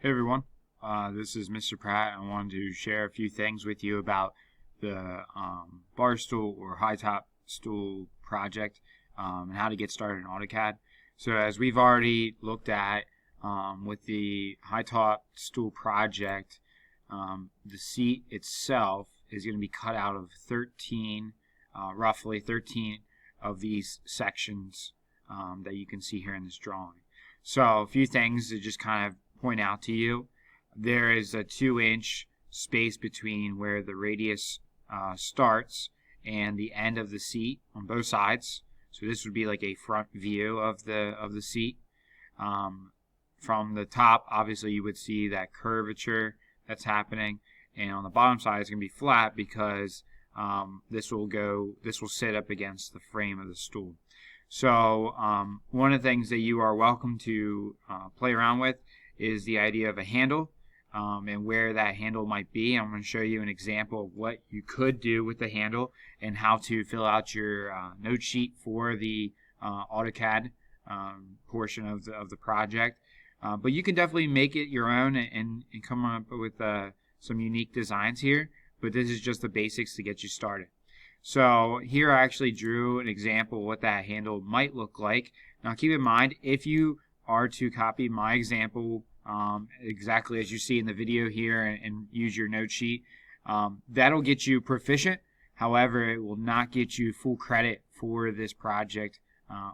Hey everyone, this is Mr. Pratt. I wanted to share a few things with you about the bar stool or high top stool project and how to get started in AutoCAD. So as we've already looked at with the high top stool project, the seat itself is going to be cut out of 13, roughly 13 of these sections that you can see here in this drawing. So a few things to just kind of point out to you. There is a 2-inch space between where the radius starts and the end of the seat on both sides. So this would be like a front view of the seat. From the top, obviously you would see that curvature that's happening, and on the bottom side it's going to be flat because this will sit up against the frame of the stool. So one of the things that you are welcome to play around with is the idea of a handle and where that handle might be. I'm going to show you an example of what you could do with the handle and how to fill out your note sheet for the AutoCAD portion of the project. But you can definitely make it your own and come up with some unique designs here. But this is just the basics to get you started. So here I actually drew an example of what that handle might look like. Now keep in mind, if you are to copy my example exactly as you see in the video here and use your note sheet, that'll get you proficient. However, it will not get you full credit for this project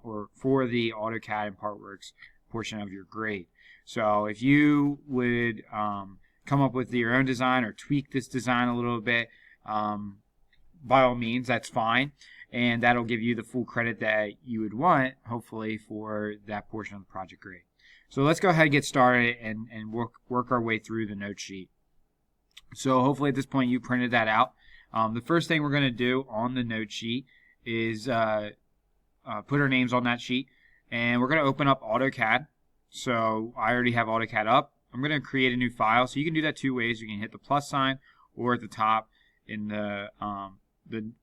or for the AutoCAD and PartWorks portion of your grade. So if you would come up with your own design or tweak this design a little bit, by all means, that's fine, and that'll give you the full credit that you would want, hopefully, for that portion of the project grade. So let's go ahead and get started and work our way through the note sheet. So hopefully at this point you printed that out. The first thing we're going to do on the note sheet is put our names on that sheet, and we're going to open up AutoCAD. So I already have AutoCAD up. I'm going to create a new file. So you can do that two ways. You can hit the plus sign, or at the top in the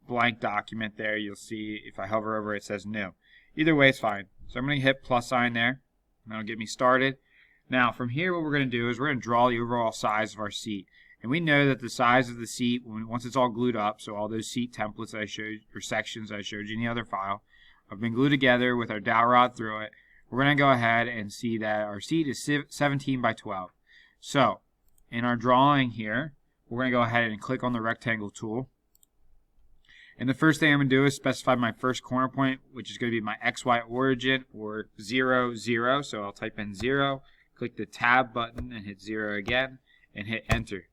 blank document there, you'll see if I hover over it says new. Either way, it's fine. So I'm going to hit plus sign there. That'll get me started. Now from here, what we're going to do is we're going to draw the overall size of our seat. And we know that the size of the seat, once it's all glued up, so all those seat templates that I showed, or sections I showed you in the other file, have been glued together with our dowel rod through it. We're going to go ahead and see that our seat is 17 by 12. So in our drawing here, we're going to go ahead and click on the rectangle tool. And the first thing I'm going to do is specify my first corner point, which is going to be my XY origin, or 0, 0. So I'll type in 0, click the tab button and hit 0 again, and hit enter.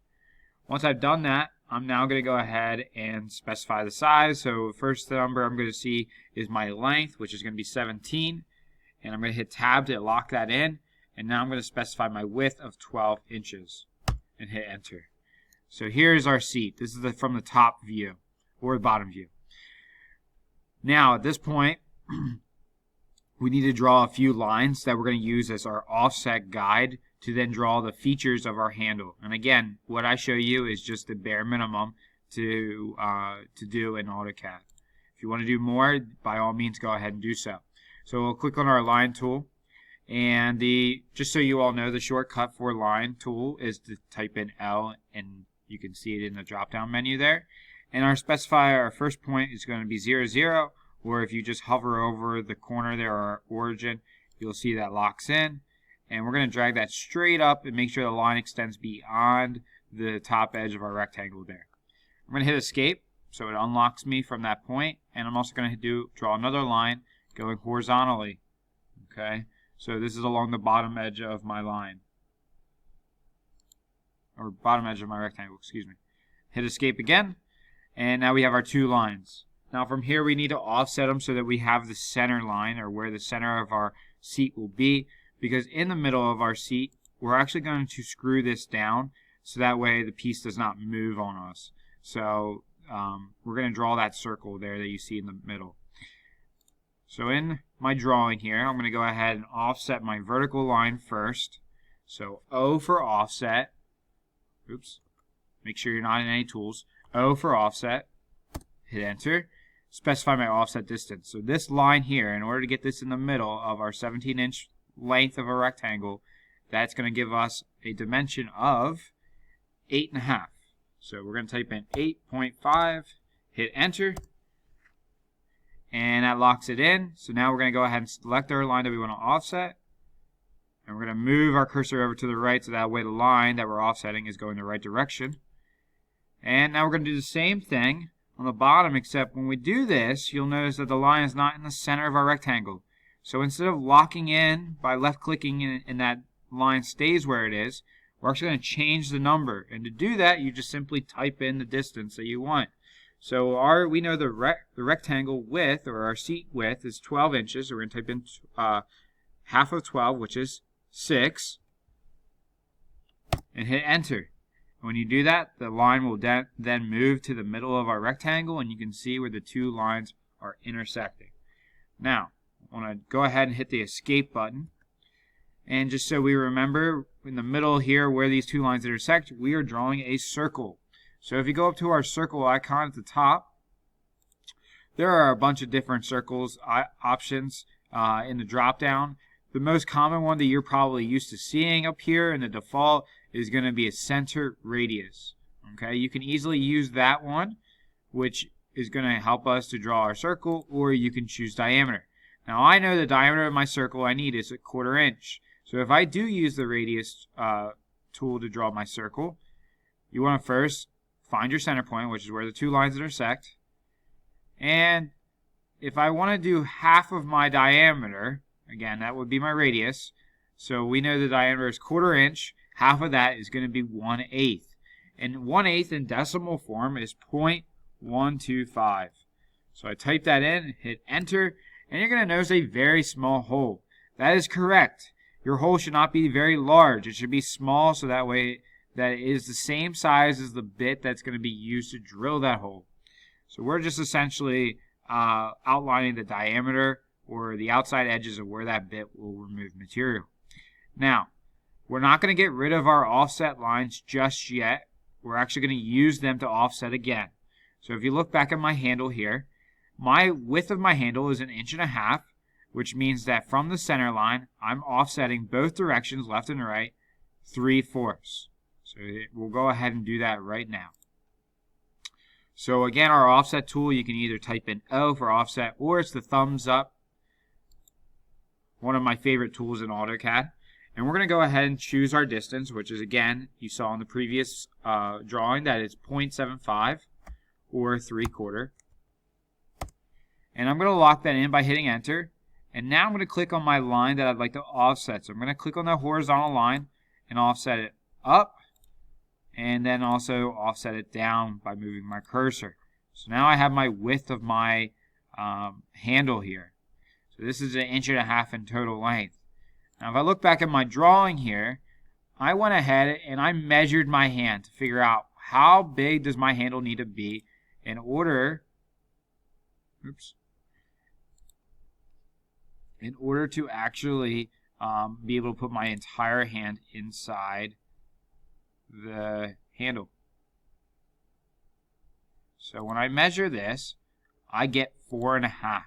Once I've done that, I'm now going to go ahead and specify the size. So the first number I'm going to see is my length, which is going to be 17. And I'm going to hit tab to lock that in. And now I'm going to specify my width of 12 inches and hit enter. So here's our seat. This is from the top view or the bottom view. Now at this point, we need to draw a few lines that we're going to use as our offset guide to then draw the features of our handle. And again, what I show you is just the bare minimum to do in AutoCAD. If you want to do more, by all means, go ahead and do so. So we'll click on our line tool, and just so you all know, the shortcut for line tool is to type in L, and you can see it in the drop-down menu there. And our specifier, our first point, is going to be 0, 0, or if you just hover over the corner there, our origin, you'll see that locks in. And we're going to drag that straight up and make sure the line extends beyond the top edge of our rectangle there. I'm going to hit escape, so it unlocks me from that point, and I'm also going to draw another line going horizontally. Okay, so this is along the bottom edge of my line, or bottom edge of my rectangle, excuse me. Hit escape again. And now we have our two lines. Now from here we need to offset them so that we have the center line, or where the center of our seat will be, because in the middle of our seat we're actually going to screw this down so that way the piece does not move on us. So we're going to draw that circle there that you see in the middle. So in my drawing here, I'm going to go ahead and offset my vertical line first. So O for offset. Oops. Make sure you're not in any tools. O for offset, hit enter, specify my offset distance. So this line here, in order to get this in the middle of our 17-inch length of a rectangle, that's going to give us a dimension of 8.5. So we're going to type in 8.5, hit enter, and that locks it in. So now we're going to go ahead and select our line that we want to offset, and we're going to move our cursor over to the right so that way the line that we're offsetting is going the right direction. And now we're going to do the same thing on the bottom, except when we do this, you'll notice that the line is not in the center of our rectangle. So instead of locking in by left clicking and that line stays where it is, we're actually going to change the number. And to do that, you just simply type in the distance that you want. So we know the rectangle width, or our seat width, is 12 inches. So we're going to type in half of 12, which is 6, and hit enter. When you do that, the line will then move to the middle of our rectangle, and you can see where the two lines are intersecting. Now, I want to go ahead and hit the escape button. And just so we remember, in the middle here where these two lines intersect, we are drawing a circle. So if you go up to our circle icon at the top, there are a bunch of different circles options in the drop down. The most common one that you're probably used to seeing up here in the default is going to be a center radius. Okay, you can easily use that one, which is going to help us to draw our circle, or you can choose diameter. Now I know the diameter of my circle I need is 1/4 inch. So if I do use the radius tool to draw my circle, you want to first find your center point, which is where the two lines intersect. And if I want to do half of my diameter, again, that would be my radius. So we know the diameter is 1/4 inch. Half of that is going to be 1/8. And 1/8 in decimal form is 0.125. So I type that in, hit enter, and you're going to notice a very small hole. That is correct. Your hole should not be very large. It should be small, so that way that it is the same size as the bit that's going to be used to drill that hole. So we're just essentially outlining the diameter or the outside edges of where that bit will remove material. Now, we're not going to get rid of our offset lines just yet. We're actually going to use them to offset again. So if you look back at my handle here, my width of my handle is 1.5 inches, which means that from the center line, I'm offsetting both directions, left and right, 3/4. So we'll go ahead and do that right now. So again, our offset tool, you can either type in O for offset, or it's the thumbs up, one of my favorite tools in AutoCAD. And we're going to go ahead and choose our distance, which is, again, you saw in the previous drawing that it's 0.75 or 3/4. And I'm going to lock that in by hitting enter. And now I'm going to click on my line that I'd like to offset. So I'm going to click on the horizontal line and offset it up, and then also offset it down by moving my cursor. So now I have my width of my handle here. So this is 1.5 inches in total length. Now if I look back at my drawing here, I went ahead and I measured my hand to figure out how big does my handle need to be in order to actually be able to put my entire hand inside the handle. So when I measure this, I get 4.5.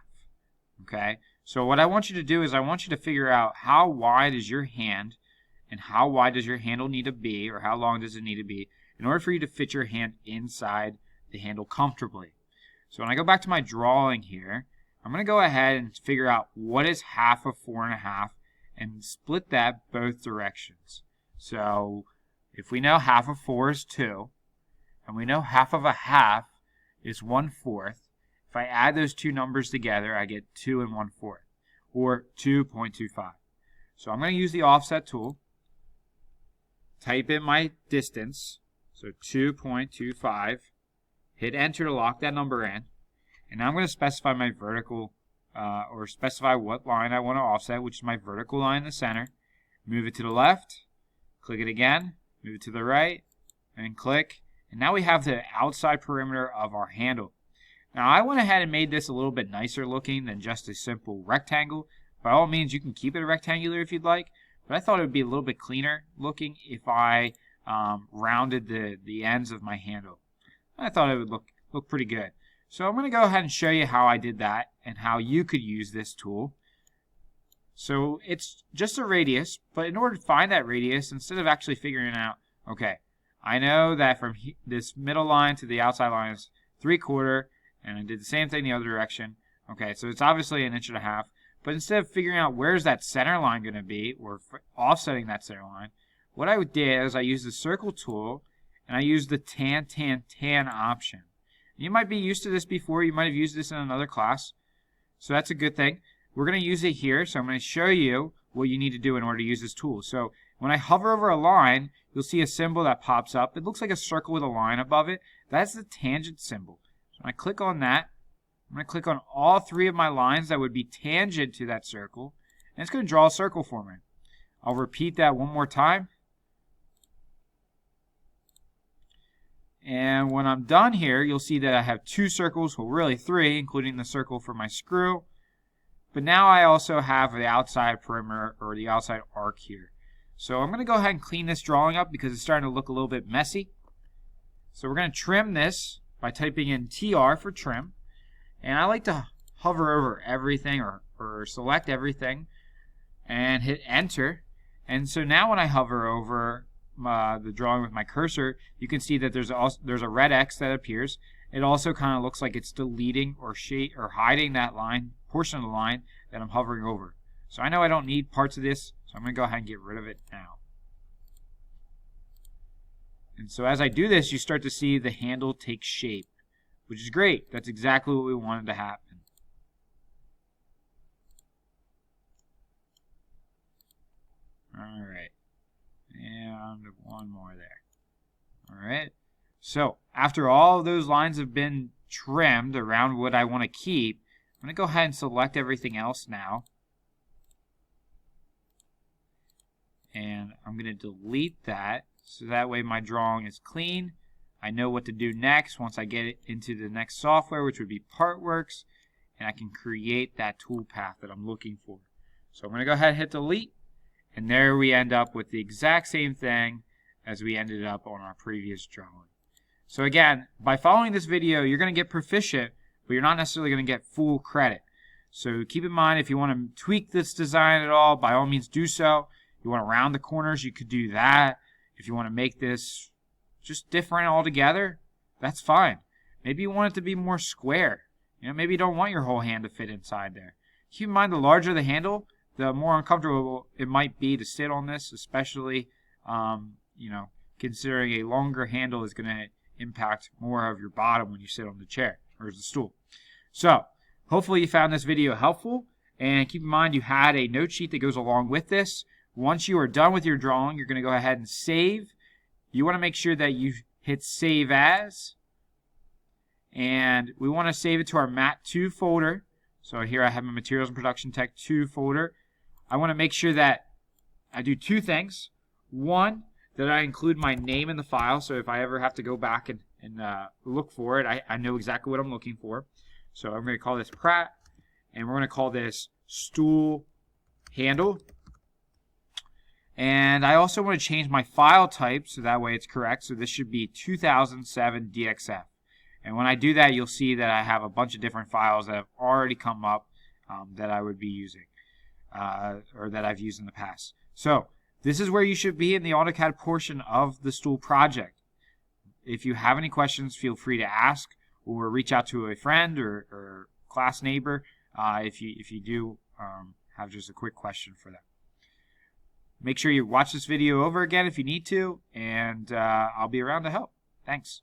Okay, so what I want you to do is I want you to figure out how wide is your hand and how wide does your handle need to be, or how long does it need to be, in order for you to fit your hand inside the handle comfortably. So when I go back to my drawing here, I'm going to go ahead and figure out what is half of 4.5 and split that both directions. So if we know half of 4 is 2, and we know half of a half is 1/4, if I add those two numbers together, I get 2 1/4, or 2.25. So I'm going to use the offset tool, type in my distance, so 2.25, hit enter to lock that number in, and now I'm going to specify my vertical, or specify what line I want to offset, which is my vertical line in the center. Move it to the left, click it again, move it to the right, and click. And now we have the outside perimeter of our handle. Now I went ahead and made this a little bit nicer looking than just a simple rectangle. By all means, you can keep it rectangular if you'd like, but I thought it would be a little bit cleaner looking if I rounded the ends of my handle. I thought it would look pretty good. So I'm going to go ahead and show you how I did that and how you could use this tool. So it's just a radius, but in order to find that radius, instead of actually figuring out, okay, I know that from this middle line to the outside line is 3/4, and I did the same thing the other direction. Okay, so it's obviously 1.5 inches, but instead of figuring out where's that center line going to be, or offsetting that center line, what I did is I used the circle tool, and I used the tan, tan, tan option. You might be used to this before. You might have used this in another class, so that's a good thing. We're going to use it here, so I'm going to show you what you need to do in order to use this tool. So when I hover over a line, you'll see a symbol that pops up. It looks like a circle with a line above it. That's the tangent symbol. So when I click on that, I'm going to click on all 3 of my lines that would be tangent to that circle, and it's going to draw a circle for me. I'll repeat that one more time. And when I'm done here, you'll see that I have 2 circles, well really 3, including the circle for my screw. But now I also have the outside perimeter, or the outside arc here. So I'm going to go ahead and clean this drawing up because it's starting to look a little bit messy. So we're going to trim this by typing in TR for trim. And I like to hover over everything, or select everything and hit enter. And so now when I hover over the drawing with my cursor, you can see that there's a red X that appears. It also kind of looks like it's deleting or hiding that portion of the line that I'm hovering over. So I know I don't need parts of this, so I'm going to go ahead and get rid of it now. And so as I do this, you start to see the handle take shape, which is great. That's exactly what we wanted to happen. Alright, and one more there. Alright, so after all of those lines have been trimmed around what I want to keep, I'm going to go ahead and select everything else now. And I'm going to delete that, so that way my drawing is clean. I know what to do next once I get it into the next software, which would be Partworks, and I can create that tool path that I'm looking for. So I'm going to go ahead and hit delete, and there we end up with the exact same thing as we ended up on our previous drawing. So again, by following this video, you're going to get proficient, but you're not necessarily going to get full credit. So keep in mind, if you want to tweak this design at all, by all means do so. You want to round the corners, you could do that. If you want to make this just different altogether, that's fine. Maybe you want it to be more square. Maybe you don't want your whole hand to fit inside there. Keep in mind, the larger the handle, the more uncomfortable it might be to sit on this, especially, considering a longer handle is going to impact more of your bottom when you sit on the chair or the stool. So, hopefully you found this video helpful, and keep in mind you had a note sheet that goes along with this. Once you are done with your drawing, you're going to go ahead and save. You want to make sure that you hit Save As, and we want to save it to our Mat 2 folder. So here I have my Materials and Production Tech 2 folder. I want to make sure that I do 2 things. One, that I include my name in the file, so if I ever have to go back and look for it, I know exactly what I'm looking for. So I'm going to call this Pratt, and we're going to call this Stool Handle. And I also want to change my file type so that way it's correct. So this should be 2007 DXF. And when I do that, you'll see that I have a bunch of different files that have already come up that I would be using or that I've used in the past. So this is where you should be in the AutoCAD portion of the Stool project. If you have any questions, feel free to ask or reach out to a friend or class neighbor if you do have just a quick question for them. Make sure you watch this video over again if you need to, and I'll be around to help. Thanks.